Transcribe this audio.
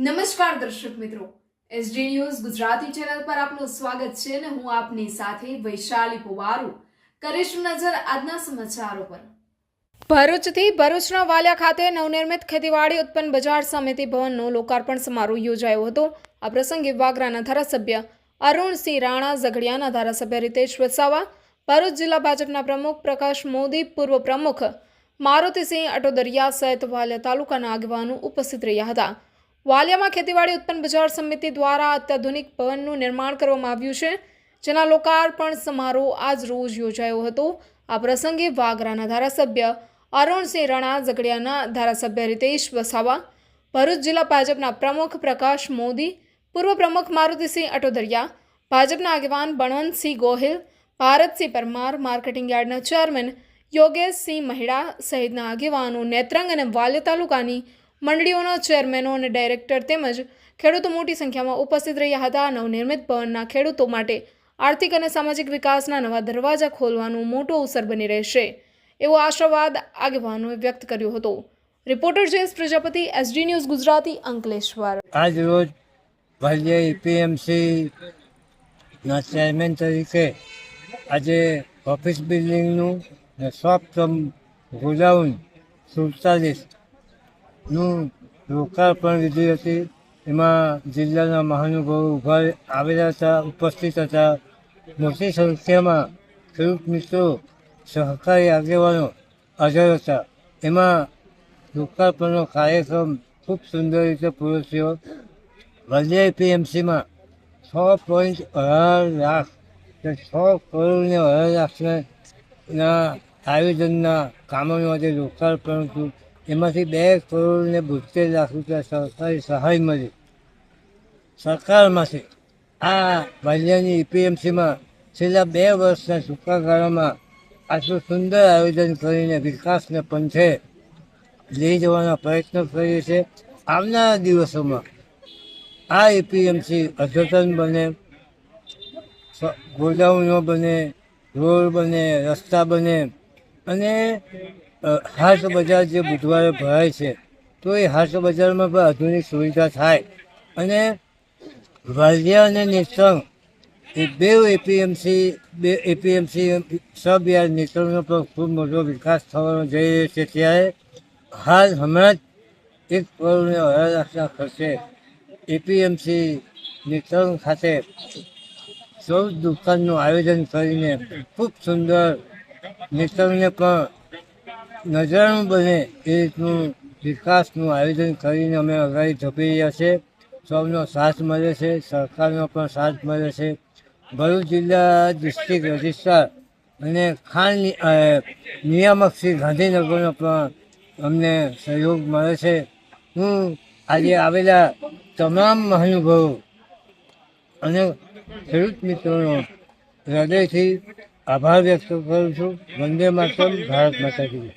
નમસ્કાર દર્શક મિત્રો, એસડી ન્યૂઝ ગુજરાતી ચેનલ પર આપનું સ્વાગત છે અને હું આપની સાથે વૈશાલી પુવારુ કરીશું નજર આજના સમાચારો પર। ભરૂચથી ભરૂચના વાલિયા ખાતે નવનિર્મિત ખેતીવાડી ઉત્પન્ન બજાર સમિતિ ભવનનો લોકાર્પણ સમારોહ યોજાયો હતો। આ પ્રસંગે વાગરાના ધારાસભ્ય અરુણસિંહ રાણા, ઝઘડિયાના ધારાસભ્ય રીતેશ વસાવા, ભરૂચ જિલ્લા ભાજપના પ્રમુખ પ્રકાશ મોદી, પૂર્વ પ્રમુખ મારુતિસિંહ અટોદરિયા સહિત વાલિયા તાલુકાના આગેવાનો ઉપસ્થિત રહ્યા હતા। વાલિયામાં ખેતીવાડી ઉત્પન્ન બજાર સમિતિ દ્વારા અત્યાધુનિક ભવનનું નિર્માણ કરવામાં આવ્યું છે, જેના લોકાર્પણ સમારોહ આજ રોજ યોજાયો હતો। આ પ્રસંગે વાગરાના ધારાસભ્ય અરુણસિંહ રાણા, ઝઘડિયાના ધારાસભ્ય રીતેશ વસાવા, ભરૂચ જિલ્લા ભાજપના પ્રમુખ પ્રકાશ મોદી, પૂર્વ પ્રમુખ મારુતિસિંહ અટોદરિયા, ભાજપના આગેવાન બળવંતસિંહ ગોહિલ, ભારતસિંહ પરમાર, માર્કેટિંગ યાર્ડના ચેરમેન યોગેશસિંહ મહેડા સહિતના આગેવાનો, નેત્રંગ અને વાલિયા તાલુકાની મંડળીઓના ચેરમેનો અને ડાયરેક્ટર તેમજ ખેડૂતો મોટી સંખ્યામાં ઉપસ્થિત રહ્યા હતા। નવનિર્મિત ભવનના ખેડૂતો માટે આર્થિક અને સામાજિક વિકાસના નવા દરવાજા ખોલવાનો મોટો અવસર બની રહેશે એવો આશાવાદ આગેવાનોએ વ્યક્ત કર્યો હતો। Reporter Jayesh Prajapati, SD news Gujarati, Ankleshwar. આજ રોજ વાલિયા એપીએમસી ના ચેરમેન તરીકે આજે ઓફિસ બિલ્ડિંગનું શોપ ગોડાઉન 47 નું લોકાર્પણ વિધિ હતી। એમાં જિલ્લાના મહાનુભાવો આવેલા હતા, ઉપસ્થિત હતા। મોટી સંખ્યામાં ખેડૂત મિત્રો, સહકારી આગેવાનો હાજર હતા। એમાં લોકાર્પણનો કાર્યક્રમ ખૂબ સુંદર રીતે પૂરો થયો। વાલિયા એપીએમસીમાં 6.18 લાખ 6 કરોડ ને 18 લાખના આયોજનના કામોનું આજે લોકાર્પણ હતું। એમાંથી 2 કરોડ ને 72 લાખ રૂપિયા સરકારી સહાય મળી સરકારમાંથી। આ વાલિયાની એપીએમસીમાં છેલ્લા 2 વર્ષના ટૂંકા ગાળામાં આટલું સુંદર આયોજન કરીને વિકાસને પંથે લઈ જવાના પ્રયત્નો કરીએ છીએ। આવનારા દિવસોમાં આ એપીએમસી અદ્યતન બને, ગોડાઉનો બને, રોડ બને, રસ્તા બને અને હાટ બજાર જે બુધવારે ભરાય છે તો એ હાટ બજારમાં પણ આધુનિક સુવિધા થાય અને વાલિયા અને નેત્રંગ એ બે એપીએમસી સબ યાર્ડ નેત્રંગનો પણ ખૂબ મોટો વિકાસ થવાનો જઈ રહ્યો છે। ત્યારે હમણાં જ 1 કરોડ ને 18 લાખના ખર્ચે એપીએમસી નેત્રંગ ખાતે 14 દુકાનનું આયોજન કરીને ખૂબ સુંદર નેત્રંગને પણ નજરાણું બને એ રીતનું વિકાસનું આયોજન કરીને અમે આગળ ધપી રહ્યા છીએ। સૌનો સાથ મળે છે, સરકારનો પણ સાથ મળે છે। ભરૂચ જિલ્લા ડિસ્ટ્રિક્ટ રજિસ્ટ્રાર અને ખાણ નિયામક શ્રી ગાંધીનગરનો પણ અમને સહયોગ મળે છે। હું આજે આવેલા તમામ મહાનુભાવો અને ખેડૂત મિત્રોનો હૃદયથી આભાર વ્યક્ત કરું છું। વંદે માતરમ, ભારત માતા કી જય।